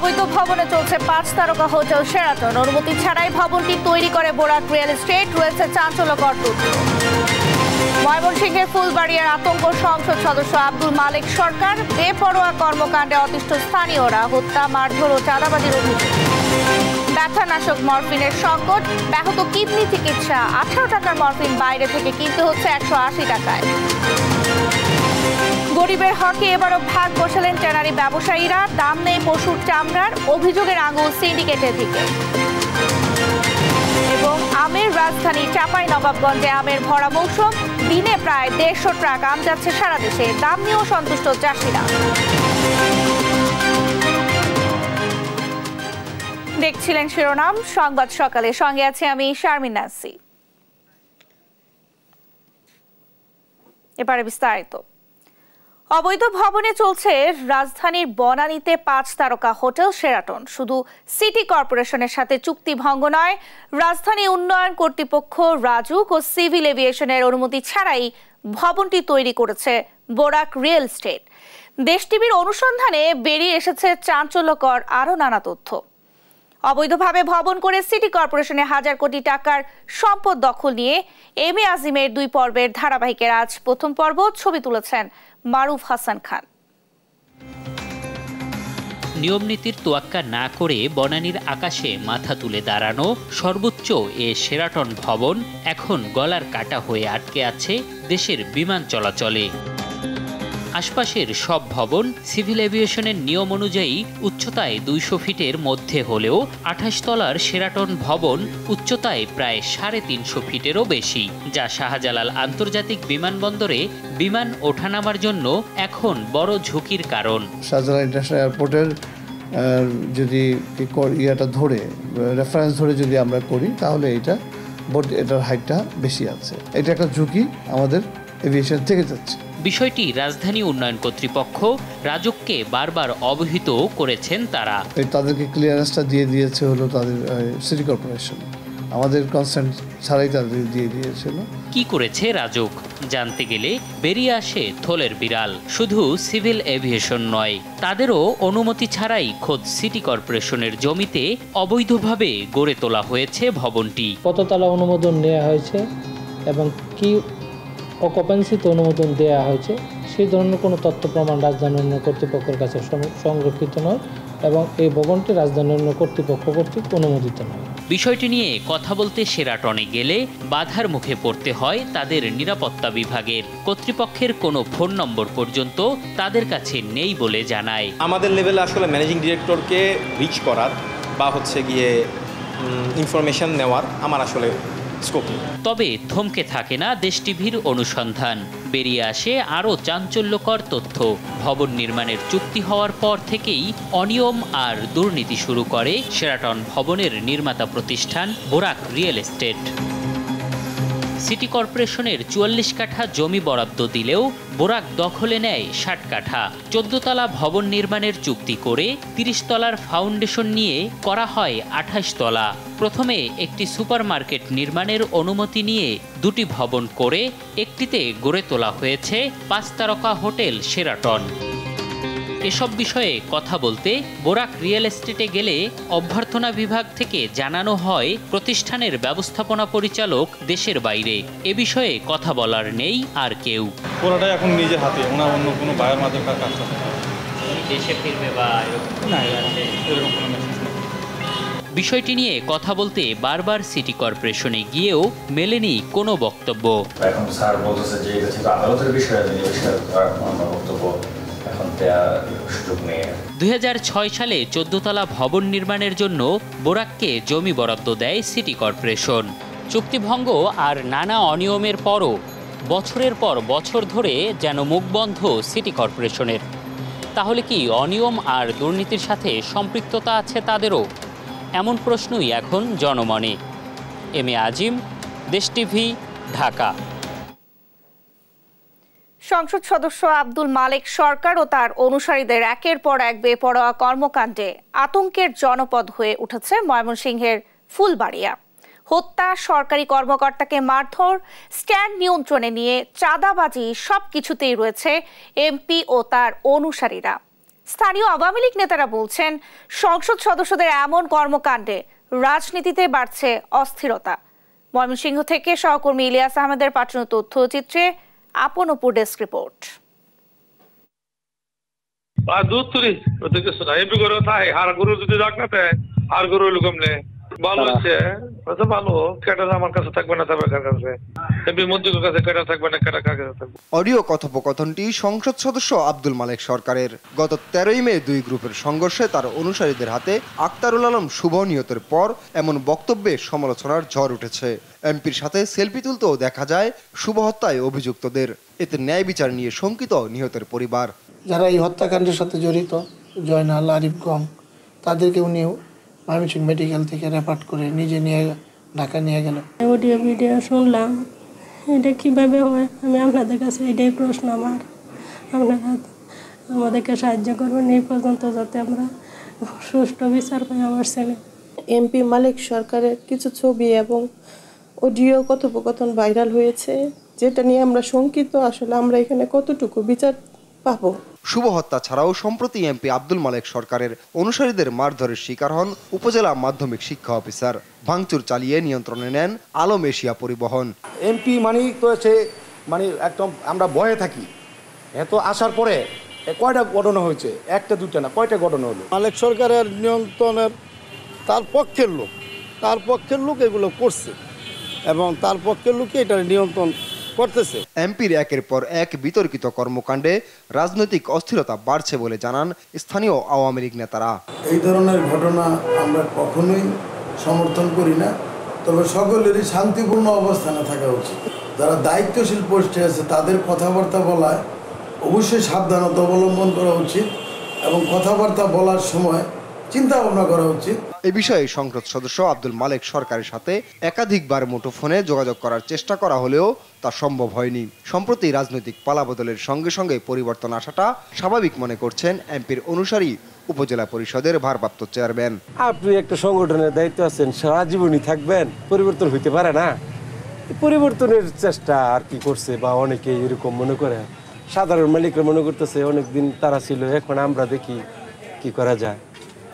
অবৈধ ভবনে চলছে 5 তারকা হোটেল শেরাটন। অনুমতি ছাড়াই ভবনটি তৈরি করে বোরাক রিয়েল এস্টেট। রয়েছে চাঞ্চল্যকর তথ্য। ময়মনসিংহের ফুলবাড়িয়ার আতঙ্ক সংসদ সদস্য আব্দুল মালেক সরকার। বেপরোয়া কর্মকাণ্ডে অতিষ্ঠ স্থানীয়রা। হত্যা, মারধর ও চাঁদাবাজির অভিযোগ। ব্যথানাশক মরফিনের সংকট। ব্যাহত কিডনি চিকিৎসা। 18 টাকার মরফিন বাইরে থেকে কিনতে হচ্ছে 180 টাকায়। গরিবের হকে এবারও ভাগ বসালেন ট্যানারি ব্যবসায়ীরা। দাম নেই পশুর চামড়ার। অভিযোগের আঙুল সিন্ডিকেটের দিকে। এবং আমের রাজধানী চাঁপাইনবাবগঞ্জে আমের ভরা মৌসুম। দিনে প্রায় 150 ট্রাক আম যাচ্ছে সারা দেশে। দাম নিয়েও সন্তুষ্ট চাষিরা। দেখছিলেন শিরোনাম সংবাদ সকালে, সঙ্গে আছে আমি শারমিন নাসি। এবারে বিস্তারিত। অবৈধ ভবনে চলছে রাজধানীর বনানীতে 5 তারকা হোটেল শেরাটন। শুধু সিটি কর্পোরেশনের সাথে চুক্তি ভঙ্গ নয়, রাজধানী উন্নয়ন কর্তৃপক্ষ রাজুক ও সিভিল এভিয়েশনের অনুমতি ছাড়াই ভবনটি তৈরি করেছে বোরাক রিয়েল এস্টেট। দেশ টিভির অনুসন্ধানে বেরিয়ে এসেছে চাঞ্চল্যকর আরও নানা তথ্য। অবৈধভাবে ভবন করে সিটি কর্পোরেশনে হাজার কোটি টাকার সম্পদ দখল নিয়ে এম এ আজিমের 2 পর্বের ধারাবাহিকের আজ প্রথম পর্ব। ছবি তুলেছেন মারুফ হাসান খান। নিয়ম নীতির তোয়াক্কা না করে বনানীর আকাশে মাথা তুলে দাঁড়ানো সর্বোচ্চ এ শেরাটন ভবন এখন গলার কাটা হয়ে আটকে আছে দেশের বিমান চলাচলে। আশপাশের সব ভবন সিভিল এভিয়েশনের নিয়ম অনুযায়ী উচ্চতায় 200 ফিটের মধ্যে হলেও 28 তলার শেরাটন ভবন উচ্চতায় প্রায় 350 ফিটেরও বেশি, যা শাহজালাল আন্তর্জাতিক বিমানবন্দরে বিমান ওঠানামার জন্য এখন বড় ঝুঁকির কারণ। শাহজালাল ইন্টারন্যাশনাল এয়ারপোর্টের যদি ধরে রেফারেন্স ধরে যদি আমরা করি তাহলে এটার হাইটটা বেশি আছে। এটা একটা ঝুঁকি আমাদের এভিয়েশন থেকে যাচ্ছে। বিষয়টি রাজধানী উন্নয়ন কর্তৃপক্ষ রাজুককে বারবার অবহিত করেছেন তারা। তাদেরকে ক্লিয়ারেন্সটা দিয়ে দিয়েছে হলো তাদের সিটি কর্পোরেশন, আমাদের কনসেন্ট ছাড়াই তাদের দিয়ে দিয়েছিল। কি করেছে রাজুক জানতে গেলে বেরিয়ে আসে থলের বিড়াল। শুধু সিভিল এভিয়েশন নয়, তাদেরও অনুমতি ছাড়াই খোদ সিটি কর্পোরেশনের জমিতে অবৈধভাবে গড়ে তোলা হয়েছে ভবনটি। কততলা অনুমোদন নেওয়া হয়েছে এবং কি অকুপেন্সিতে অনুমোদন দেওয়া হয়েছে সেই ধরনের কোনো তথ্য প্রমাণ রাজধানী উন্নয়ন কর্তৃপক্ষের কাছে সংরক্ষিত নয় এবং এই ভবনটি রাজধানী উন্নয়ন কর্তৃপক্ষ কর্তৃক অনুমোদিত নয়। বিষয়টি নিয়ে কথা বলতে শেরাটনে গেলে বাধার মুখে পড়তে হয় তাদের নিরাপত্তা বিভাগের। কর্তৃপক্ষের কোনো ফোন নম্বর পর্যন্ত তাদের কাছে নেই বলে জানায়। আমাদের লেভেলে আসলে ম্যানেজিং ডিরেক্টরকে রিচ করার বা গিয়ে ইনফরমেশন নেওয়ার আমার আসলে তবে থমকে থাকে না দেশ টিভির অনুসন্ধান। বেরিয়ে আসে আরও চাঞ্চল্যকর তথ্য। ভবন নির্মাণের চুক্তি হওয়ার পর থেকেই অনিয়ম আর দুর্নীতি শুরু করে শেরাটন ভবনের নির্মাতা প্রতিষ্ঠান বোরাক রিয়েল এস্টেট। সিটি কর্পোরেশনের 44 কাঠা জমি বরাদ্দ দিলেও বোরাক দখলে নেয় 60 কাঠা। 14 তলা ভবন নির্মাণের চুক্তি করে 30 তলার ফাউন্ডেশন নিয়ে করা হয় 28 তলা। প্রথমে একটি সুপারমার্কেট নির্মাণের অনুমতি নিয়ে 2টি ভবন করে একটিতে গড়ে তোলা হয়েছে 5 তারকা হোটেল শেরাটন। এসব বিষয়ে কথা বলতে বোরাক রিয়েল এস্টেটে গেলে অভ্যর্থনা বিভাগ থেকে জানানো হয় প্রতিষ্ঠানের ব্যবস্থাপনা পরিচালক দেশের বাইরে। এ বিষয়ে কথা বলার নেই আর কেউ। পুরোটাই এখন নিজের হাতে, ওনার অন্য কোনো বাইরের মাধ্যমে কাজ করতে হবে। দেশে ফিরবে বা এরকম কোনো মেসেজ নেই। বিষয়টি নিয়ে কথা বলতে বারবার সিটি কর্পোরেশনে গিয়েও মেলেনি কোনো বক্তব্য। এখন স্যার বলতেছে যে এটা ছিল আদালতের বিষয়, বক্তব্য 2006 সালে 14 তলা ভবন নির্মাণের জন্য বোরাককে জমি বরাদ্দ দেয় সিটি কর্পোরেশন। চুক্তিভঙ্গ আর নানা অনিয়মের পরও বছরের পর বছর ধরে যেন মুখ বন্ধ সিটি কর্পোরেশনের। তাহলে কি অনিয়ম আর দুর্নীতির সাথে সম্পৃক্ততা আছে তাদেরও? এমন প্রশ্নই এখন জনমনে। এম এ আজিম, দেশ টিভি, ঢাকা। সংসদ সদস্য আব্দুল মালেক সরকার ও তার অনুসারীদের একের পর এক বেপরোয়া কর্মকাণ্ডে আতঙ্কের জনপদ হয়ে উঠেছে ময়মনসিংহের ফুলবাড়িয়া। হত্যা, সরকারি কর্মকর্তাকে মারধর, স্ট্যান্ড নিয়ন্ত্রণে নিয়ে চাঁদাবাজি সবকিছুতেই রয়েছে এমপি ও তার অনুসারীরা। স্থানীয় আওয়ামী লীগ নেতারা বলছেন, সংসদ সদস্যদের এমন কর্মকাণ্ডে রাজনীতিতে বাড়ছে অস্থিরতা। ময়মনসিংহ থেকে সহকর্মী ইলিয়াস আহমেদের পাঠানো তথ্যচিত্রে আপন অপুর ডেস্ক রিপোর্ট। অডিও কথোপকথনটি সংসদ সদস্য আব্দুল মালেক সরকারের। গত 13ই মে দুই গ্রুপের সংঘর্ষে তার অনুসারীদের হাতে আক্তারুল আলম শুভ নিহতের পর এমন বক্তব্যে সমালোচনার ঝড় উঠেছে। এমপির সাথে সেলফি তুলতেও দেখা যায় শুভ হত্যায় অভিযুক্তদের। এতে ন্যায় বিচার নিয়ে শঙ্কিত নিহতের পরিবার। যারা এই হত্যাকাণ্ডের সাথে জড়িত, জয়নাল, আরিফ গং, তাদেরকে উনি ময়মনসিংহ মেডিকেল থেকে রেফার করে নিজে নিয়ে ঢাকা নিয়ে গেল। অডিও ভিডিও শুনলাম, এটা কিভাবে হয় আমি আপনাদের কাছে এটাই প্রশ্ন আমার। আপনারা আমাদেরকে সাহায্য করবেন এই পর্যন্ত, যাতে আমরা সুষ্ঠু বিচার পাই আমার ছেলে। এমপি মালেক সরকারের কিছু ছবি এবং অডিও কথোপকথন ভাইরাল হয়েছে, যেটা নিয়ে আমরা শঙ্কিত। আসলে আমরা এখানে কতটুকু বিচার পাবো? শুভ হত্যা ছাড়াও সম্প্রতি এমপি আব্দুল মালেক সরকারের অনুসারীদের মারধরের শিকার হন উপজেলা মাধ্যমিক শিক্ষা অফিসার। ভাঙচুর চালিয়ে নিয়ন্ত্রণে নেন আলম এশিয়া পরিবহন। এমপি তো সে একদম আমরা ভয়ে থাকি। এত আসার পরে কয়টা ঘটনা হয়েছে? একটা দুটা না, কয়টা ঘটনা হলো? মালেক সরকারের নিয়ন্ত্রণের তার পক্ষের লোক এগুলো করছে এবং তার পক্ষের লোকই এটা নিয়ন্ত্রণ করতেছে। এমপির একের পর এক বিতর্কিত কর্মকাণ্ডে রাজনৈতিক অস্থিরতা বাড়ছে বলে জানান স্থানীয় আওয়ামী লীগ নেতারা। এই ধরনের ঘটনা আমরা কখনোই সমর্থন করি না, তবে সকলেরই শান্তিপূর্ণ অবস্থানে থাকা উচিত। যারা দায়িত্বশীল পোস্টে আছে তাদের কথাবার্তা বলায় অবশ্যই সাবধানতা অবলম্বন করা উচিত এবং কথাবার্তা বলার সময় চিন্তা ভাবনা করা উচিত। এই বিষয়ে সংসদ সদস্য আব্দুল মালেক সরকারের সাথে একাধিকবার মুঠোফোনে যোগাযোগ করার চেষ্টা করা হলেও তা সম্ভব হয়নি। সম্প্রতি রাজনৈতিক পালাবদলের সঙ্গে সঙ্গে পরিবর্তন আসাটা স্বাভাবিক মনে করছেন এমপির অনুসারী উপজেলা পরিষদের ভারপ্রাপ্ত চেয়ারম্যান। আপনি একটা সংগঠনের দায়িত্ব আছেন, সারা জীবনই থাকবেন, পরিবর্তন হইতে পারে না। পরিবর্তনের চেষ্টা আর কি করছে, বা অনেকে এরকম মনে করে। সাধারণ মালিকরা মনে করতেছে অনেকদিন তারা ছিল, এখন আমরা দেখি কি করা যায়।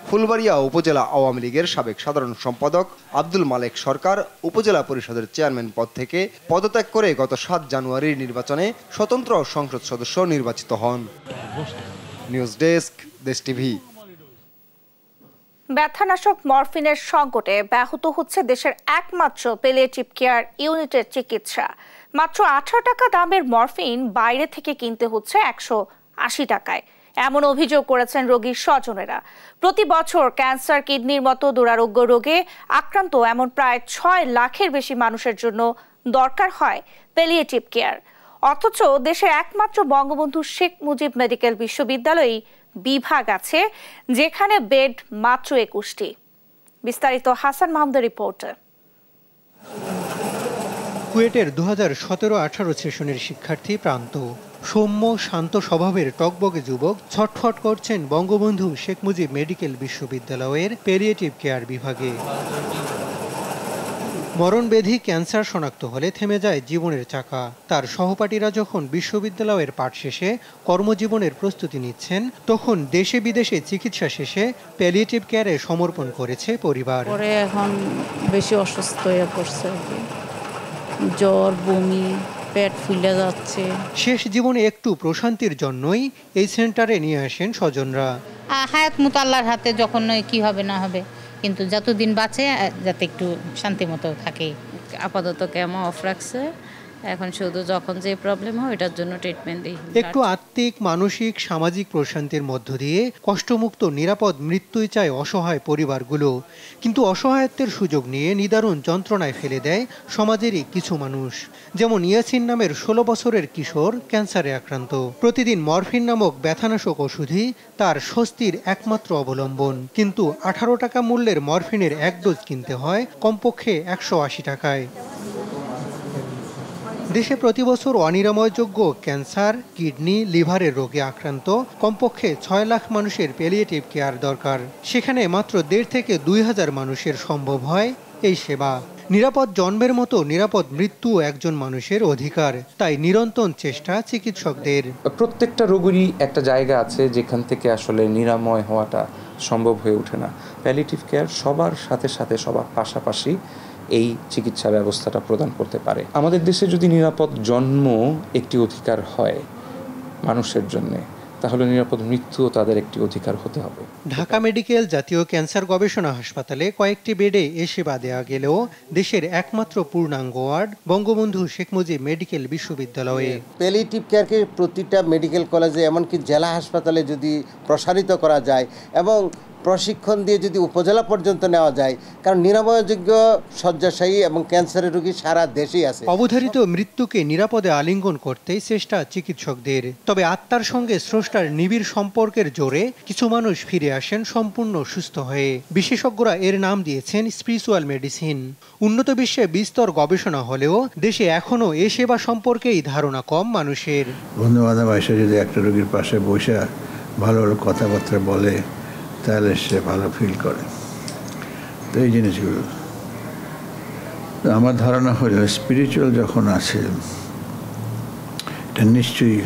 ফুলবাড়িয়া উপজেলা আওয়ামী লীগের সাবেক সাধারণ সম্পাদক আব্দুল মালেক সরকার উপজেলা পরিষদের চেয়ারম্যান পদ থেকে পদত্যাগ করে গত 7 জানুয়ারির নির্বাচনে স্বতন্ত্র সংসদ সদস্য নির্বাচিত হন। নিউজ ডেস্ক, দেশ টিভি। ব্যথানাশক মরফিনের সংকটে ব্যাহত হচ্ছে দেশের একমাত্র প্যালিয়েটিভ কেয়ার ইউনিটের চিকিৎসা। মাত্র 18 টাকা দামের মরফিন বাইরে থেকে কিনতে হচ্ছে 180 টাকায়। এমন অভিযোগ করেছেন রোগীর স্বজনেরা। প্রতি বছর ক্যান্সার, কিডনির মতো দুরারোগ্য রোগে আক্রান্ত এমন প্রায় 6 লাখের বেশি মানুষের জন্য দরকার হয় প্যালিয়েটিভ কেয়ার। অথচ দেশের একমাত্র বঙ্গবন্ধু শেখ মুজিব মেডিকেল বিশ্ববিদ্যালয়ে বিভাগ আছে, যেখানে বেড মাত্র 21টি। বিস্তারিত হাসান মাহমুদের রিপোর্টে। কুয়েটের 2017-18 সেশনের শিক্ষার্থী প্রান্ত। সৌম্য শান্ত স্বভাবের টকবগে যুবক ছটফট করছেন বঙ্গবন্ধু শেখ মুজিব মেডিকেল বিশ্ববিদ্যালয়ের প্যালিয়েটিভ কেয়ার বিভাগে। মরণব্যাধি ক্যান্সার শনাক্ত হলে থেমে যায় জীবনের চাকা। তার সহপাঠীরা যখন বিশ্ববিদ্যালয়ের পাঠ শেষে কর্মজীবনের প্রস্তুতি নিচ্ছেন, তখন দেশে বিদেশে চিকিৎসা শেষে প্যালিয়েটিভ কেয়ারে সমর্পণ করেছে পরিবার। পরে এখন বেশি অসুস্থ হয়ে পড়ছে, জ্বর, বমি, পেট ফুলে যাচ্ছে। শেষ জীবনে একটু প্রশান্তির জন্যই এই সেন্টারে নিয়ে আসেন স্বজনরা। হায়াত মুতাল্লার হাতে, যখন কি হবে না হবে, কিন্তু যতদিন বাঁচে যাতে একটু শান্তি মতো থাকে। আপাতত কেমো অফ রাখছে, এখন শুধু যখন যে প্রবলেম হয় এটার জন্য ট্রিটমেন্ট দিই। একটু আত্মিক, মানসিক, সামাজিক প্রশান্তির মধ্য দিয়ে কষ্টমুক্ত নিরাপদ মৃত্যুই চায় অসহায় পরিবারগুলো। কিন্তু অসহায়ত্বের সুযোগ নিয়ে নিদারুণ যন্ত্রণায় ফেলে দেয় সমাজেরই কিছু মানুষ। যেমন ইয়াসিন নামের 16 বছরের কিশোর ক্যান্সারে আক্রান্ত। প্রতিদিন মরফিন নামক ব্যথানাশক ওষুধই তার স্বস্তির একমাত্র অবলম্বন। কিন্তু 18 টাকা মূল্যের মরফিনের 1 ডোজ কিনতে হয় কমপক্ষে 180 টাকায়। দেশে প্রতি বছর অনিরাময়যোগ্য ক্যান্সার, কিডনি, লিভারের রোগে আক্রান্ত কমপক্ষে 6 লাখ মানুষের প্যালিয়েটিভ কেয়ার দরকার। সেখানে মাত্র 1.5 থেকে 2 হাজার মানুষের সম্ভব হয় এই সেবা। নিরাপদ জন্মের মতো নিরাপদ মৃত্যু একজন মানুষের অধিকার, তাই নিরন্তর চেষ্টা চিকিৎসকদের। প্রত্যেকটা রোগীরই একটা জায়গা আছে যেখান থেকে আসলে নিরাময় হওয়াটা সম্ভব হয়ে ওঠে না। প্যালিয়েটিভ কেয়ার সবার সাথে সাথে সবার পাশাপাশি এই চিকিৎসা ব্যবস্থাটা প্রদান করতে পারে। আমাদের দেশে যদি নিরাপদ জন্ম একটি অধিকার হয় মানুষের জন্য, তাহলে নিরাপদ মৃত্যুও তাদের একটি অধিকার হতে হবে। ঢাকা মেডিকেল জাতীয় ক্যান্সার গবেষণা হাসপাতালে কয়েকটি বেডে এ সেবা দেওয়া গেলেও দেশের একমাত্র পূর্ণাঙ্গ ওয়ার্ড বঙ্গবন্ধু শেখ মুজিব মেডিকেল বিশ্ববিদ্যালয়ে। প্যালিয়েটিভ কেয়ারকে প্রতিটা মেডিকেল কলেজে এমনকি জেলা হাসপাতালে যদি প্রসারিত করা যায় এবং প্রশিক্ষণ দিয়ে যদি উপজেলা পর্যন্ত নেওয়া যায়, কারণ নিরাময়যোগ্য শয্যাশায়ী এবং ক্যান্সারের রোগী সারা দেশেই আছে। অবধারিত মৃত্যুকে নিরাপদে আলিঙ্গন করতেই চেষ্টা চিকিৎসকদের। তবে আত্মার সঙ্গে স্রষ্টার নিবিড় সম্পর্কের জোরে কিছু মানুষ ফিরে আসেন সম্পূর্ণ সুস্থ হয়ে। বিশেষজ্ঞরা এর নাম দিয়েছেন স্পিরিচুয়াল মেডিসিন। উন্নত বিশ্বে বিস্তর গবেষণা হলেও দেশে এখনও এ সেবা সম্পর্কেই ধারণা কম মানুষের। বন্ধু বান্ধব এসে যদি একটা রোগীর পাশে বসে ভালো ভালো কথাবার্তা বলে, তাহলে সে ভালো ফিল করে। তো এই জিনিসগুলো আমার ধারণা হলো স্পিরিচুয়াল যখন আছে, এটা নিশ্চয়ই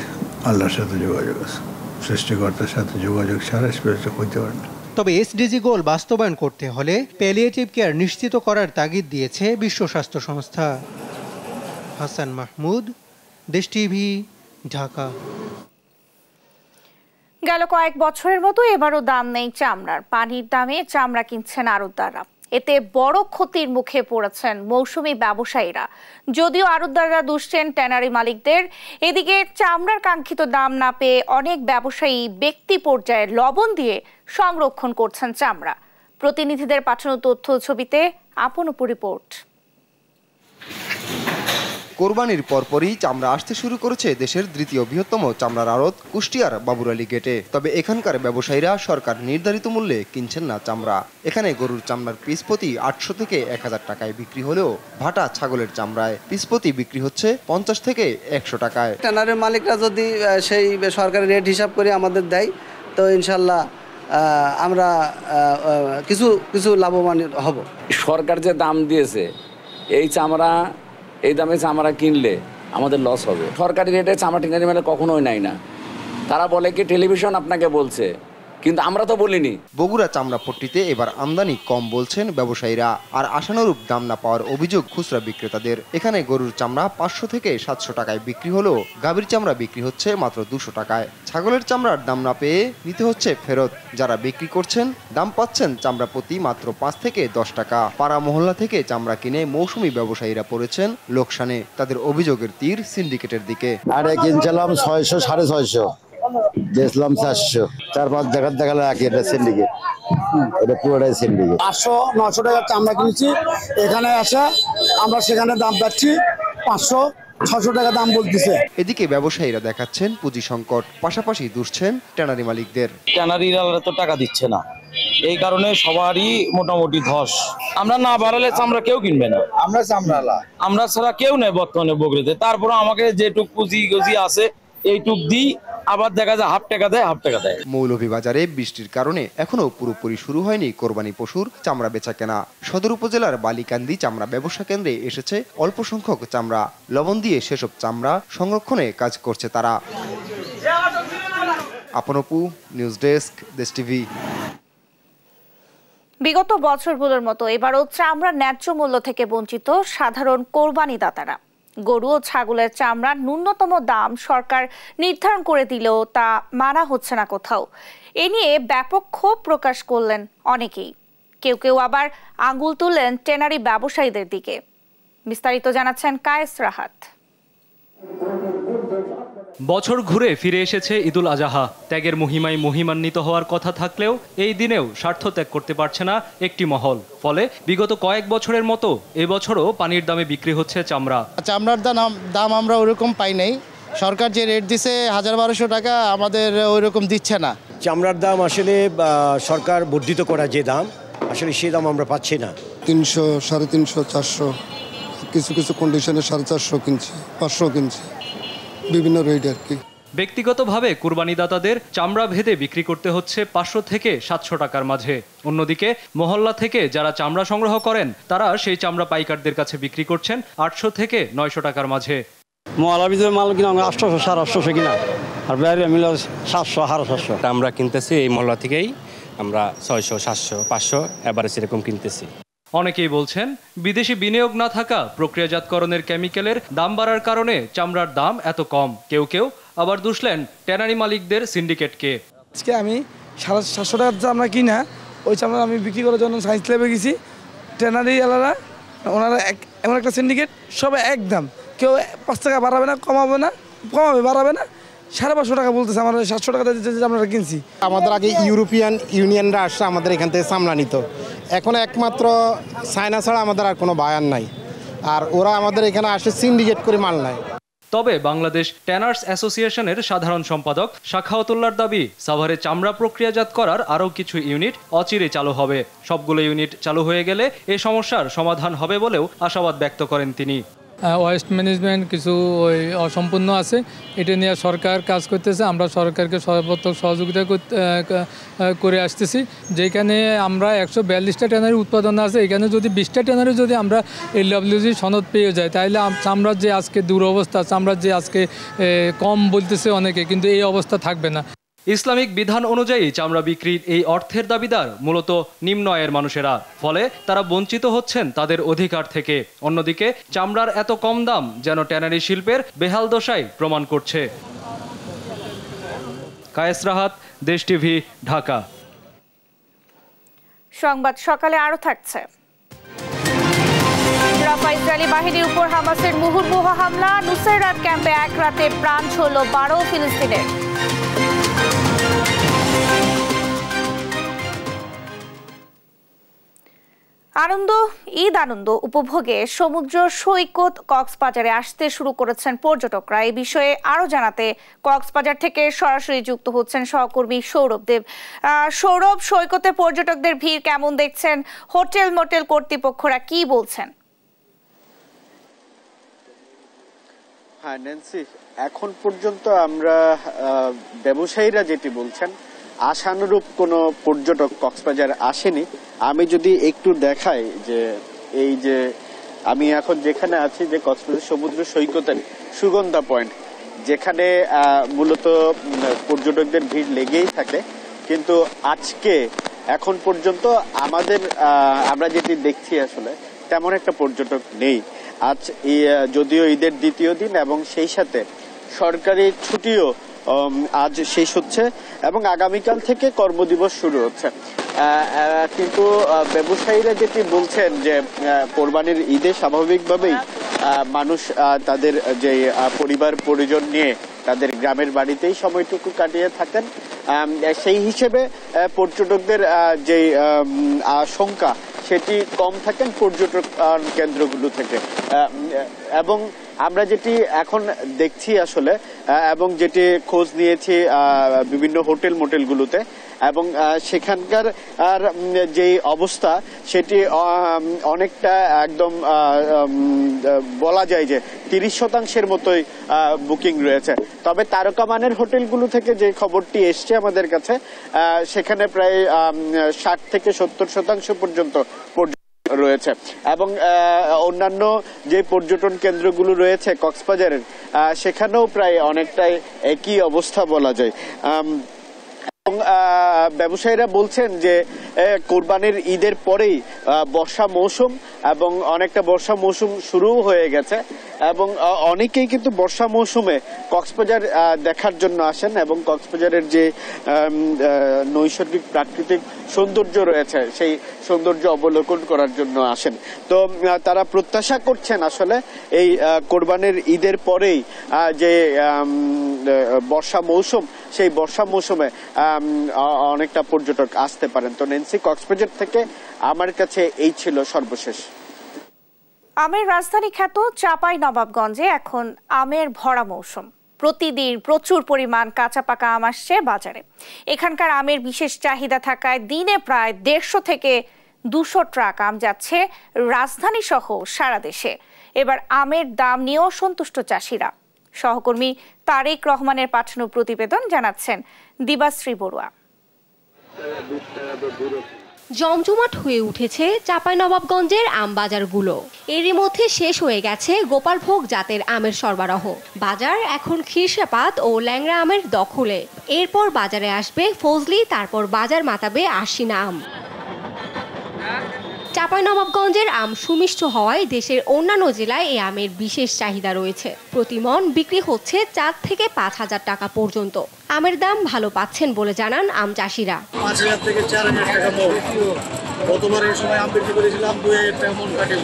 আল্লাহর সাথে যোগাযোগ আছে, সৃষ্টিকর্তার সাথে যোগাযোগ ছাড়া স্পিরিচুয়াল হইতে পারে না। তবে এসডিজি গোল বাস্তবায়ন করতে হলে প্যালিয়েটিভ কেয়ার নিশ্চিত করার তাগিদ দিয়েছে বিশ্ব স্বাস্থ্য সংস্থা। হাসান মাহমুদ, দেশ টিভি, ঢাকা। গেল কয়েক বছরের মতো এবারও দাম নেই চামড়ার। পানির দামে চামড়া কিনছেন আড়তদাররা। এতে বড় ক্ষতির মুখে পড়েছেন মৌসুমী ব্যবসায়ীরা। যদিও আড়তদাররা দুষছেন ট্যানারি মালিকদের, এদিকে চামড়ার কাঙ্ক্ষিত দাম না পেয়ে অনেক ব্যবসায়ী ব্যক্তি পর্যায়ে লবণ দিয়ে সংরক্ষণ করছেন চামড়া। প্রতিনিধিদের পাঠানো তথ্য ছবিতে আপনপু রিপোর্ট। কোরবানির পরপরই চামড়া আসতে শুরু করেছে দেশের দ্বিতীয় বৃহত্তম চামড়ার আড়ত কুষ্টিয়ার বাবুরালী গেটে। তবে এখানকার ব্যবসায়ীরা সরকার নির্ধারিত মূল্যে কিনছেন না চামড়া। এখানে গরুর চামড়ার পিস প্রতি 800 থেকে 1000 টাকায় বিক্রি হলেও ভাটা ছাগলের চামড়ায় পিস প্রতি বিক্রি হচ্ছে 50 থেকে 100 টাকায়। ট্যানারের মালিকরা যদি সেই সরকারি রেট হিসাব করে আমাদের দেয়, তো ইনশাল্লাহ আমরা কিছু লাভবান হব। সরকার যে দাম দিয়েছে, এই চামড়া এই দামে চামড়া কিনলে আমাদের লস হবে। সরকারি রেটে চামড়া টেনারি মেলে কখনোই নাই না। তারা বলে কি টেলিভিশন আপনাকে বলছে, কিন্তু আমরা তো বলিনি। বগুড়া চামড়া পট্টিতে এবার আমদানি কম বলছেন ব্যবসায়ীরা, আর আশানুরূপ দাম না পাওয়ার অভিযোগ খুচরা বিক্রেতাদের। এখানে গরুর চামড়া 500 থেকে 700 টাকায় বিক্রি হলেও গাভীর চামড়া বিক্রি হচ্ছে মাত্র 200 টাকায়। ছাগলের চামড়ার দাম না পেয়ে নিতে হচ্ছে ফেরত। যারা বিক্রি করছেন দাম পাচ্ছেন চামড়া প্রতি মাত্র 5 থেকে 10 টাকা। পাড়া মহল্লা থেকে চামড়া কিনে মৌসুমী ব্যবসায়ীরা পড়েছেন লোকসানে। তাদের অভিযোগের তীর সিন্ডিকেটের দিকে। আরে কিনছিলাম 600, 650, বেচলাম 400, 4-5 জায়গার দেখালে একই। এটা সিন্ডিকেট, এটা পুরোটাই সিন্ডিকেট। 800-900 টাকার চামড়া কিনেছি, এখানে আসা আমরা সেখানে দাম পাচ্ছি 500-600 টাকা দাম বলতেছে। এদিকে ব্যবসায়ীরা দেখাচ্ছেন পুঁজি সংকট, পাশাপাশি দুষছেন ট্যানারি মালিকদের। ট্যানারিরা তো টাকা দিচ্ছে না, এই কারণে সবারই মোটামুটি ধস। আমরা না বাড়ালে চামড়া কেউ কিনবে না। আমরা ছাড়া কেউ নেই বর্তমানে বগুড়াতে। তারপরে আমাকে যেটুক পুঁজি আছে এইটুক দিই, আবার দেখা যায় হাফ টাকা দেয়, হাফ টাকা দেয়। মৌলভীবাজারে বৃষ্টির কারণে এখনো পুরোপুরি শুরু হয়নি কোরবানি পশুর চামড়া বেচা কেনা। সদর উপজেলার বালিকান্দি চামড়া ব্যবসা কেন্দ্রে এসেছে অল্প সংখ্যক চামড়া। লবণ দিয়ে সেসব চামড়া সংরক্ষণে কাজ করছে তারা। আপনপু, নিউজ ডেস্ক, দেশ টিভি। বিগত বছরগুলোর মতো এবারও চামড়ার ন্যায্য মূল্য থেকে বঞ্চিত সাধারণ কোরবানি দাতারা। গরু ও ছাগলের চামড়ার ন্যূনতম দাম সরকার নির্ধারণ করে দিলেও তা মানা হচ্ছে না কোথাও। এ নিয়ে ব্যাপক ক্ষোভ প্রকাশ করলেন অনেকেই। কেউ কেউ আবার আঙুল তুললেন ট্যানারি ব্যবসায়ীদের দিকে। বিস্তারিত জানাচ্ছেন কায়েস রাহাত। বছর ঘুরে ফিরে এসেছে ঈদুল আজহা। ত্যাগের মহিমায় মহিমান্বিত হওয়ার কথা থাকলেও এই দিনেও স্বার্থ ত্যাগ করতে পারছে না একটি মহল। ফলে বিগত কয়েক বছরের মতো এবছরও পানির দামে বিক্রি হচ্ছে চামড়া। চামড়ার দাম আমরা ওরকম পাই নাই। সরকার যে রেট দিছে 1000-1200 টাকা, আমাদের ওইরকম দিচ্ছে না। চামড়ার দাম আসলে সরকার বর্ধিত করা যে দাম, আসলে সেই দাম আমরা পাচ্ছি না। 300, 350, 400, কিছু কিছু কন্ডিশনে 450 কিনছি, 500 কিনছি, বিভিন্ন রেট আর কি। ব্যক্তিগতভাবে কুরবানিদাতাদের চামড়া ভেদে বিক্রি করতে হচ্ছে 500 থেকে 700 টাকার মাঝে। অন্যদিকে মহল্লা থেকে যারা চামড়া সংগ্রহ করেন তারা সেই চামড়া পাইকারদের কাছে বিক্রি করছেন 800 থেকে 900 টাকার মাঝে। মহল্লার ভিতরে মাল কিনা 800 850 কিনা, আর বাইরে মিলে 700 750। আমরা কিনতেছি এই মহল্লা থেকেই, আমরা 600 700 500 এভারেজ এরকম কিনতেছি। অনেকেই বলছেন বিদেশি বিনিয়োগ না থাকা প্রক্রিয়াজাতকরণের কেমিক্যালের দাম বাড়ার কারণে চামড়ার দাম এত কম। কেউ কেউ আবার দুষলেন ট্যানারি মালিকদের সিন্ডিকেটকে। আজকে আমি 750 টাকার চামড়া কিনা ওই চামড়া আমি বিক্রি করার জন্য সায়েন্স ল্যাবে গেছি। ট্যানারি এলারা ওনারা এমন একটা সিন্ডিকেট, সবাই একদম, কেউ 5 টাকা বাড়াবে না, কমাবে বাড়াবে না, 550 টাকা বলতেছে। আমরা 700 টাকা দিয়ে আমরা কিনছি। আমাদের আগে ইউরোপিয়ান ইউনিয়নরা আসছে আমাদের এখান থেকে চামড়া নিত, এখন একমাত্র চায়না ছাড়া আমাদের আর কোনো বায়ার নাই, আর ওরা আমাদের এখানে আসে সিন্ডিকেট করে মাল নেয়। তবে বাংলাদেশ ট্যানার্স অ্যাসোসিয়েশনের সাধারণ সম্পাদক শাখাওয়াতুল্লাহর দাবি, সাভারে চামড়া প্রক্রিয়াজাত করার আরও কিছু ইউনিট অচিরে চালু হবে। সবগুলো ইউনিট চালু হয়ে গেলে এ সমস্যার সমাধান হবে বলেও আশাবাদ ব্যক্ত করেন তিনি। ওয়েস্ট ম্যানেজমেন্ট কিছু অসম্পূর্ণ আছে, এটা নিয়ে সরকার কাজ করতেছে। আমরা সরকারকে সর্বাত্মক সহযোগিতা করে আসতেছি। যেখানে আমরা 142টা ট্যানারি উৎপাদন আছে, এখানে যদি 20টা ট্যানারি যদি আমরা LWG সনদ পেয়ে যাই, তাহলে চামড়ার যে আজকে দুরবস্থা, চামড়ার যে আজকে কম বলতেছে অনেকে, কিন্তু এই অবস্থা থাকবে না। ইসলামিক বিধান অনুযায়ী চামড়া বিক্রির এই অর্থের দাবিদার মূলত নিম্ন আয়ের মানুষেরা, ফলে তারা বঞ্চিত হচ্ছেন তাদের অধিকার থেকে। অন্যদিকে চামড়ার এত কম দাম যেন ট্যানারি শিল্পের বেহাল দশাই প্রমাণ করছে। কায়েস রাহাত, দেশ টিভি, ঢাকা। সংবাদ সকালে আরো থাকছে। রাফা ইসরায়েলি বাহিনীর উপর হামাসের মুহুর্মুহ হামলা, নুসাইরাত ক্যাম্পে এক রাতে প্রাণ ছড়ল 12 ফিলিস্তিনের। ঈদ আনন্দ উপভোগে সমুদ্র সৈকত কক্সবাজারে আসতে শুরু করেছেন পর্যটকরা। এই বিষয়ে আরো জানাতে কক্সবাজার থেকে সরাসরি যুক্ত হচ্ছেন সহকর্মী সৌরভ দেব। সৌরভ, সৈকতে পর্যটকদের ভিড় কেমন দেখছেন? হোটেল মোটেল কর্তৃপক্ষরা কি বলছেন? হ্যাঁ ন্যান্সি, এখন পর্যন্ত আমরা ব্যবসায়ীরা যেটি বলছেন, আশানুরূপ কোনো পর্যটক কক্সবাজার আসেনি। আমি যদি একটু দেখাই যে এই যে আমি এখন যেখানে আছি, যে কক্সবাজার সমুদ্র সৈকতের সুগন্ধা পয়েন্ট, যেখানে মূলত পর্যটকদের ভিড় লেগেই থাকে, কিন্তু আজকে এখন পর্যন্ত আমরা যেটি দেখছি আসলে তেমন একটা পর্যটক নেই। আজ যদিও ঈদের দ্বিতীয় দিন এবং সেই সাথে সরকারি ছুটিও আজ শেষ হচ্ছে এবং আগামীকাল থেকে কর্মদিবস শুরু হচ্ছে, কিন্তু ব্যবসায়ীরা যেটি বলছেন যে কোরবানির ঈদে স্বাভাবিকভাবেই মানুষ তাদের যে পরিবার পরিজন নিয়ে তাদের গ্রামের বাড়িতেই সময়টুকু কাটিয়ে থাকেন। সেই হিসেবে পর্যটকদের যে সংখ্যা সেটি কম থাকেন পর্যটক কেন্দ্রগুলো থেকে। এবং আমরা যেটি এখন দেখছি আসলে, এবং যেটি খোঁজ নিয়েছি বিভিন্ন হোটেল মোটেলগুলোতে, এবং সেখানকার যে অবস্থা সেটি অনেকটা একদম বলা যায় যে 30% মতোই বুকিং রয়েছে। তবে তারকামানের হোটেলগুলো থেকে যে খবরটি এসছে আমাদের কাছে, সেখানে প্রায় 60 থেকে 70% পর্যন্ত রয়েছে। এবং অন্যান্য যে পর্যটন কেন্দ্রগুলো রয়েছে কক্সবাজারের, সেখানেও প্রায় অনেকটাই একই অবস্থা বলা যায়। এবং ব্যবসায়ীরা বলছেন যে কোরবানির ঈদের পরেই বর্ষা মৌসুম, এবং অনেকটা বর্ষা মৌসুম শুরুও হয়ে গেছে, এবং অনেকেই কিন্তু বর্ষা মৌসুমে কক্সবাজার দেখার জন্য আসেন এবং কক্সবাজারের যে নৈসর্গিক প্রাকৃতিক সৌন্দর্য রয়েছে সেই সৌন্দর্য অবলোকন করার জন্য আসেন। তো তারা প্রত্যাশা করছেন আসলে এই কোরবানির ঈদের পরেই যে বর্ষা মৌসুম, সেই বর্ষা মৌসুমে অনেকটা পর্যটক আসতে পারেন। তো ন্যান্সি, কক্সবাজার থেকে আমার কাছে এই ছিল সর্বশেষ। আমের রাজধানী খ্যাত চাঁপাইনবাবগঞ্জে এখন আমের ভরা মৌসুম। প্রতিদিন প্রচুর পরিমাণ কাঁচা পাকা আম আসছে বাজারে। এখানকার আমের বিশেষ চাহিদা থাকায় দিনে প্রায় 150 থেকে 200 ট্রাক আম যাচ্ছে রাজধানী সহ সারা দেশে। এবার আমের দাম নিয়েও সন্তুষ্ট চাষিরা। সহকর্মী তারেক রহমানের পাঠানো প্রতিবেদন জানাচ্ছেন দিবাশ্রী বড়ুয়া। জমজমাট হয়ে উঠেছে চাঁপাইনবাবগঞ্জের আম বাজারগুলো। এরই মধ্যে শেষ হয়ে গেছে গোপালভোগ জাতের আমের সরবরাহ। বাজার এখন খিরসাপাত ও ল্যাংড়া আমের দখলে। এরপর বাজারে আসবে ফজলি, তারপর বাজার মাতাবে আশিনা আম। চাঁপাইনবাবগঞ্জের আম সুমিষ্ট হওয়ায় দেশের অন্যান্য জেলায় এই আমের বিশেষ চাহিদা রয়েছে। প্রতি মণ বিক্রি হচ্ছে 4 থেকে 5,000 টাকা পর্যন্ত। আমের দাম ভালো পাচ্ছেন বলে জানান আম চাষিরা। 5,000 থেকে 4,000 টাকা মণ। গতবার এই সময় আম বিক্রি করেছিলাম 2,000 টাকা মণ কাটে।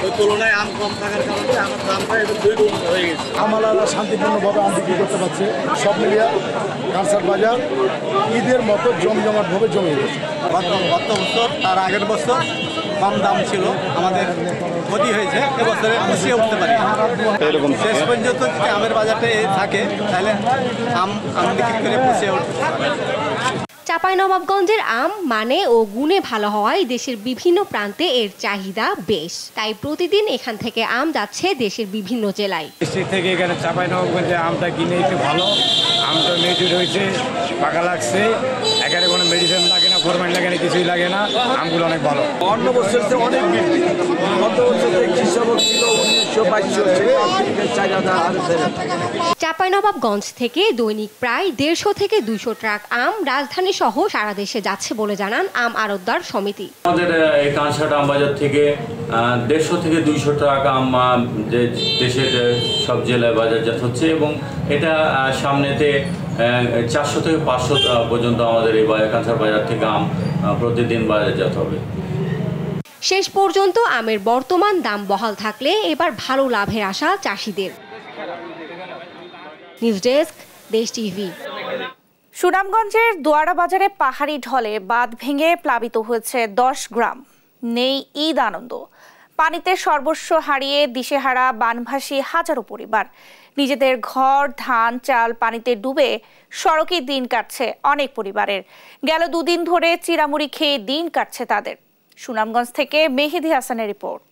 ওই তুলনায় আম কম থাকার কারণে আমার দামটা একটু 2 গুণ হয়ে গেছে। আমরা শান্তিপূর্ণভাবে আম বিক্রি করতে পারছি। সব মিলিয়ে কাঁচার বাজার ঈদের মতো জমজমাটভাবে জমে গেছে। গত বছর তার আগের বছর কম দাম ছিল, আমাদের ক্ষতি হয়েছে। এবছরে পুষিয়ে উঠতে পারি। শেষ পর্যন্ত যদি আমের বাজারটা থাকে তাহলে আম বিক্রি করে পুষিয়ে উঠতে পারি। চাঁপাইনবাবগঞ্জের আম মানে ও গুণে ভালো হওয়ায় দেশের বিভিন্ন প্রান্তে এর চাহিদা বেশ। তাই প্রতিদিন এখান থেকে আম যাচ্ছে দেশের বিভিন্ন জেলায়। ডিস্ট্রিক্ট থেকে এখানে চাঁপাইনবাবগঞ্জে আমটা কিনে একটু ভালো। আমটা মেচুর হয়েছে, পাকা লাগছে, এখানে কোনো মেডিসিন লাগে না, ফরমালিন লাগে না, কিছুই লাগে না। আমগুলো অনেক ভালো। অন্য বছর অনেক বৃদ্ধি। গত বছর 21,000 ছিল, 1,900-2,200 চাঁপাইনবাবগঞ্জ থেকে দৈনিক প্রায় 150 থেকে 200 ট্রাক আম রাজধানী সহ সারা দেশে যাচ্ছে বলে জানান আম আড়তদার সমিতি। আমাদের এই কাঁসাট আম বাজার থেকে 150 থেকে 200 ট্রাক আম দেশের সব জেলায় বাজারজাত হচ্ছে এবং এটা সামনেতে 400 থেকে 500 পর্যন্ত আমাদের এই কাঁসাট বাজার থেকে আম প্রতিদিন বাজারজাত হবে। শেষ পর্যন্ত আমের বর্তমান দাম বহাল থাকলে এবার ভালো লাভের আশা চাষিদের। নিউজ ডেস্ক, দেশ টিভি। সুনামগঞ্জের দোয়ারা বাজারে পাহাড়ি ঢলে বাঁধ ভেঙে প্লাবিত হয়েছে 10 গ্রাম। নেই ঈদ আনন্দ। পানিতে সর্বস্ব হারিয়ে দিশেহারা বানভাসী হাজারো পরিবার। নিজেদের ঘর, ধান, চাল পানিতে ডুবে সড়কে দিন কাটছে অনেক পরিবারের। গেল 2 দিন ধরে চিরামুড়ি খেয়ে দিন কাটছে তাদের। সুনামগঞ্জ থেকে মেহেদি হাসানের রিপোর্ট।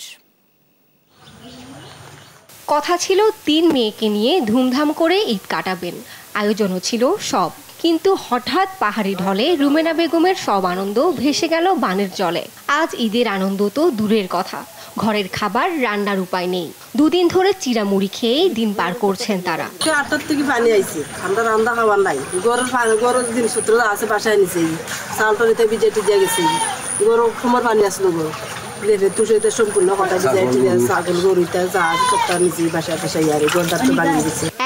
কথা ছিল 3 মেয়েকে নিয়ে ধুমধাম করে ঈদ কাটাবেন, আয়োজনও ছিল সব। কিন্তু হঠাৎ পাহাড়ি ঢলে রুমেনা বেগমের সব আনন্দ ভেসে গেল বানের জলে। আজ ঈদের আনন্দ তো দূরের কথা, ঘরের খাবার রান্নার উপায় নেই। 2 দিন ধরে চিরামুড়ি খেয়েই দিন পার করছেন তারা। 8টার থেকে পানি আইছে, আমরা রান্না খাবার নাই। গরুর জিনিসপত্র আছে বাসায় নিছে, চাল টলিতে ভিজে টিজে গেছে। গরু সময় পানি আসলো, গরু সম্পূর্ণ কথা ছাগল গরুটা বাসায় বাসায়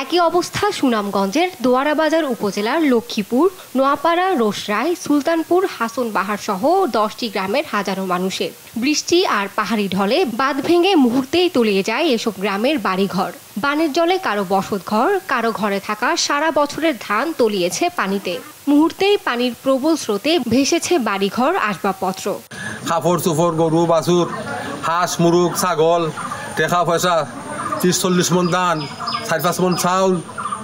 একই অবস্থা সুনামগঞ্জের দোয়ারা বাজার উপজেলার লক্ষ্মীপুর, নোয়াপাড়া, রোসরাই, সুলতানপুর, হাসন বাহার সহ 10টি গ্রামের হাজারো মানুষের। বৃষ্টি আর পাহাড়ি ঢলে বাঁধ ভেঙে মুহূর্তেই তলিয়ে যায় এসব গ্রামের বাড়িঘর। বানের জলে কারো বসতঘর, কারো ঘরে থাকা সারা বছরের ধান তলিয়েছে পানিতে। মুহূর্তেই পানির প্রবল স্রোতে ভেসেছে বাড়িঘর, আসবাবপত্র। কাপড় চোপড়, গরু বাছুর, হাঁস মুরগ, ছাগল, টাকা পয়সা, 30-40 মণ ধান, 4-5 মণ চাউল,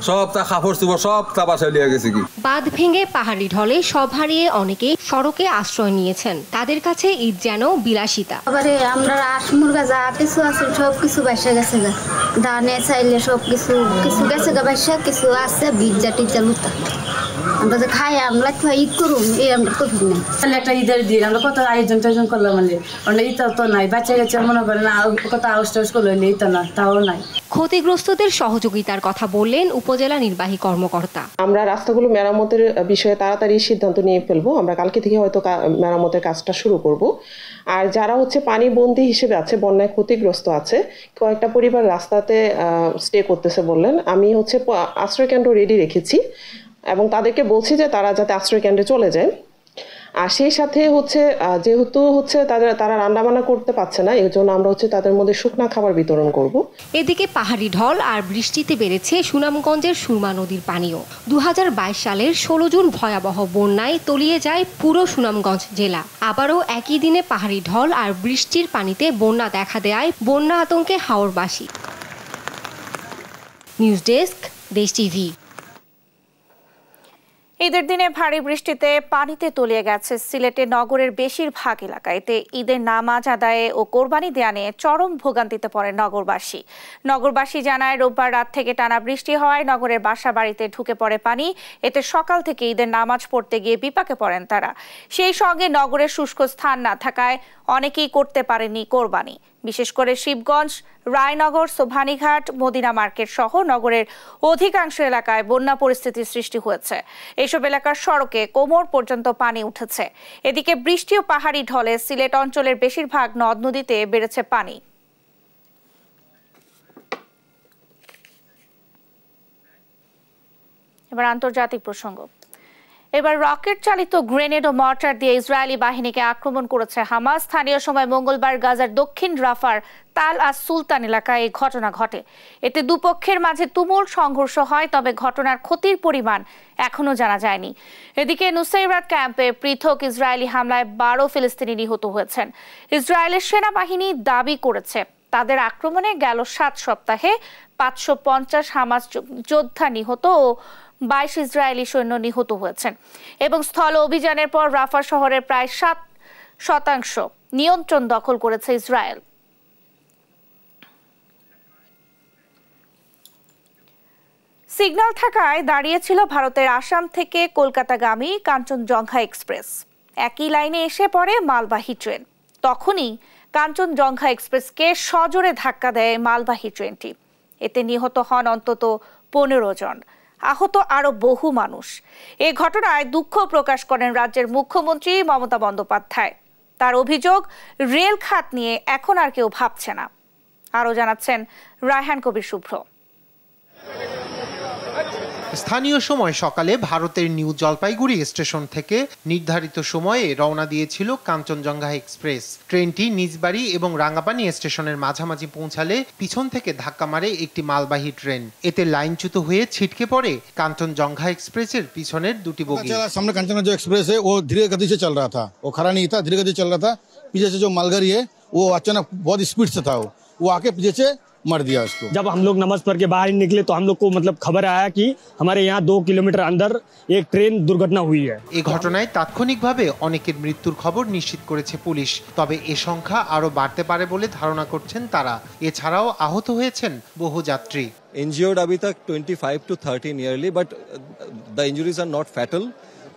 সব তা কাপড় চোপড় সব তা বাসায় লিয়ে গেছে। কি বাঁধ ভেঙে পাহাড়ি ঢলে সব হারিয়ে অনেকে সড়কে আশ্রয় নিয়েছেন। তাদের কাছে ঈদ যেন বিলাসিতা। আমরা হাঁস মুরগা যা কিছু আছে সব কিছু বাসা গেছে, ধানে চাইলে সব কিছু গেছে গা বাসা, কিছু আছে ভিজা টিজা লুতা। আমরা যে খাই আমরা ঈদ করুন, এই আমরা করি না। একটা ঈদের দিন আমরা কত আয়োজন টায়োজন করলাম, মানে ঈদ তো নাই, বাচ্চা কাচ্চা মনে করেন কত আউস টাউস করলো, ঈদ তো না, তাও নাই। ক্ষতিগ্রস্তদের সহযোগিতার কথা বললেন উপজেলা নির্বাহী কর্মকর্তা। আমরা রাস্তাগুলো মেরামতের বিষয়ে তাড়াতাড়ি সিদ্ধান্ত নিয়ে ফেলবো। আমরা কালকে থেকে হয়তো মেরামতের কাজটা শুরু করব। আর যারা পানিবন্দী হিসেবে আছে, বন্যায় ক্ষতিগ্রস্ত আছে, কয়েকটা পরিবার রাস্তাতে স্টে করতেছে বললেন, আমি আশ্রয়কেন্দ্র রেডি রেখেছি এবং তাদেরকে বলছি যে তারা যাতে আশ্রয়কেন্দ্রে চলে যায়। আর সেই সাথে যেহেতু তারা রান্নাবান্না করতে পারছে না, এর জন্য আমরা তাদের মধ্যে শুকনা খাবার বিতরণ করব। এদিকে পাহাড়ি ঢল আর বৃষ্টিতে বেড়েছে সুনামগঞ্জের সুরমা নদীর পানিও। 2022 সালের 16 জুন ভয়াবহ বন্যায় তলিয়ে যায় পুরো সুনামগঞ্জ জেলা। আবারও একই দিনে পাহাড়ি ঢল আর বৃষ্টির পানিতে বন্যা দেখা দেয় বন্যা আতঙ্কে হাওরবাসী। নিউজ ডেস্ক, দেশ টিভি। ঈদের দিনে ভারী বৃষ্টিতে পানিতে তলিয়ে গেছে সিলেটে নগরের বেশিরভাগ এলাকা। এতে ঈদের নামাজ আদায়ে ও কোরবানি দেয়া নিয়ে চরম ভোগান্তিতে পড়ে নগরবাসী জানায়, রোববার রাত থেকে টানা বৃষ্টি হওয়ায় নগরের বাসা বাড়িতে ঢুকে পড়ে পানি। এতে সকাল থেকে ঈদের নামাজ পড়তে গিয়ে বিপাকে পড়েন তারা। সেই সঙ্গে নগরের শুষ্ক স্থান না থাকায় অনেকেই করতে পারেনি কোরবানি। বিশেষ করে শিবগঞ্জ, রায়নগর, সোভানীঘাট, মদিনা মার্কেট সহ নগরের অধিকাংশ এলাকায় বন্যা পরিস্থিতির সৃষ্টি হয়েছে। এসব এলাকার সড়কে কোমর পর্যন্ত পানি উঠেছে। এদিকে বৃষ্টি ও পাহাড়ি ঢলে সিলেট অঞ্চলের বেশিরভাগ নদ নদীতে বেড়েছে পানি। এবার আন্তর্জাতিক প্রসঙ্গ। এবার রকেট চালিত গ্রেনেড ও মর্টার দিয়ে ইসরায়েলি বাহিনীকে আক্রমণ করেছে হামাস। স্থানীয় সময় মঙ্গলবার গাজার দক্ষিণ রাফার তাল আস সুলতান এলাকায় এই ঘটনা ঘটে। এতে দুপক্ষের মাঝে তুমুল সংঘর্ষ হয়, তবে ঘটনার ক্ষতির পরিমাণ এখনো জানা যায়নি। এদিকে নুসাইরাত ক্যাম্পে পৃথক ইসরায়েলি হামলায় 12 ফিলিস্তিনি নিহত হয়েছেন। ইসরায়েলের সেনাবাহিনী দাবি করেছে তাদের আক্রমণে গেল 7 সপ্তাহে 550 হামাস যোদ্ধা নিহত ও 22 ইসরায়েলি সৈন্য নিহত হয়েছেন এবং স্থল অভিযানের পর রাফা শহরের প্রায় 7% নিয়ন্ত্রণ দখল করেছে ইসরায়েল। সিগন্যাল থাকায় দাঁড়িয়েছিল ভারতের আসাম থেকে কলকাতাগামী কাঞ্চনজঙ্ঘা এক্সপ্রেস। একই লাইনে এসে পড়ে মালবাহী ট্রেন। তখনই কাঞ্চনজঙ্ঘা এক্সপ্রেসকে সজোরে ধাক্কা দেয় মালবাহী ট্রেনটি। এতে নিহত হন অন্তত 15 জন, আহত আরো বহু মানুষ। এই ঘটনায় দুঃখ প্রকাশ করেন রাজ্যের মুখ্যমন্ত্রী মমতা বন্দ্যোপাধ্যায়। তার অভিযোগ, রেল খাত নিয়ে এখন আর কেউ ভাবছে না। আরো জানাচ্ছেন রায়হান কবির শুভ্র। স্থানীয় সময় সকালে ভারতের নিউ জলপাইগুড়ি স্টেশন থেকে নির্ধারিত সময়ে রওনা দিয়েছিল কাঞ্চনজঙ্ঘা এক্সপ্রেস। ট্রেনটি নিজবাড়ি এবং রাঙ্গাপানি স্টেশনের মাঝামাঝি পৌঁছালে পিছন থেকে ধাক্কা মারে একটি মালবাহী ট্রেন। এতে লাইনচ্যুত হয়ে ছিটকে পড়ে কাঞ্চনজঙ্ঘা এক্সপ্রেসের পিছনের দুটি বগি। सामने कांचनजंगा एक्सप्रेस है, वो धीरे गति से चल रहा था, वो खड़ा नहीं था, धीरे गति चल रहा था। पीछे से जो मालगाड़ी है वो अचानक बहुत स्पीड से था, वो आके पीछे से मर दिया उसको। जब हम लोग नमाज पढ़ के बाहर निकले तो हम लोग को खबर आया कि हमारे यहाँ 2 किलोमीटर अंदर एक ट्रेन दुर्घटना हुई है। এই ঘটনায় তাৎক্ষণিকভাবে অনেকের মৃত্যুর খবর নিশ্চিত করেছে পুলিশ। তবে এ সংখ্যা আরো বাড়তে পারে বলে ধারণা করছেন তারা। এছাড়াও আহত হয়েছেন বহু যাত্রী। Injured अभी तक 25 to 30 nearly, but the injuries are not fatal.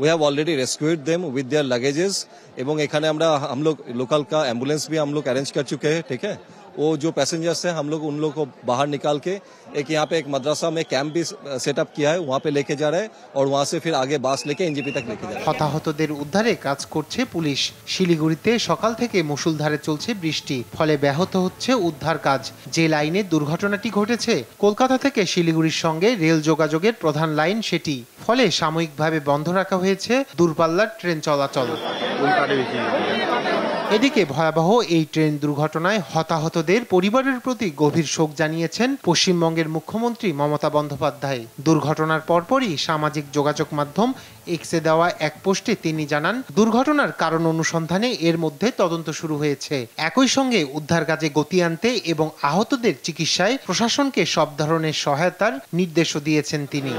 We have already rescued them with their luggages. এবং এখানে আমরা हम लोग लोकल का एम्बुलेंस भी हम लोग अरेंज कर चुके हैं, ठीक है। वो जो पैसेंजर्स हैं हम लोग उन लोगों को बाहर निकाल के एक यहाँ पे एक मदरसा में कैंप भी सेटअप किया है, वहाँ पे लेके जा रहे हैं और वहाँ से फिर आगे बास लेके एनजीपी तक लेके जा रहे हैं। হতাহতদের উদ্ধারে কাজ করছে পুলিশ। শিলিগুড়িতে সকাল থেকে মুষলধারে চলছে বৃষ্টি, ফলে ব্যাহত হচ্ছে উদ্ধার কাজ। যে লাইনে দুর্ঘটনাটি ঘটেছে কলকাতা থেকে শিলিগুড়ির সঙ্গে রেল যোগাযোগের প্রধান লাইন সেটি, ফলে সাময়িকভাবে বন্ধ রাখা হয়েছে দূরপাল্লার ট্রেন চলাচল। এদিকে ভয়াবহ এই ট্রেন দুর্ঘটনায় হতাহতদের পরিবারের প্রতি গভীর শোক জানিয়েছেন পশ্চিমবঙ্গের মুখ্যমন্ত্রী মমতা বন্দ্যোপাধ্যায়। দুর্ঘটনার পরপরই সামাজিক যোগাযোগ মাধ্যম এক্সে দেওয়া এক পোস্টে তিনি জানান, দুর্ঘটনার কারণ অনুসন্ধানে এর মধ্যে তদন্ত শুরু হয়েছে। একই সঙ্গে উদ্ধার কাজে গতি আনতে এবং আহতদের চিকিৎসায় প্রশাসনকে সব ধরনের সহায়তার নির্দেশও দিয়েছেন তিনি।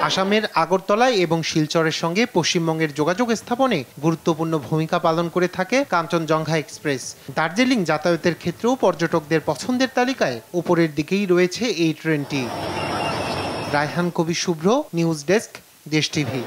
আসামের আগরতলায় এবং শিলচরের সঙ্গে পশ্চিমবঙ্গের যোগাযোগ স্থাপনে গুরুত্বপূর্ণ ভূমিকা পালন করে থাকে কাঞ্চনজঙ্ঘা এক্সপ্রেস। দার্জিলিং যাতায়াতের ক্ষেত্রেও পর্যটকদের পছন্দের তালিকায় উপরের দিকেই রয়েছে এই ট্রেনটি। রায়হান কবির শুভ্র, নিউজ ডেস্ক, দেশ টিভি।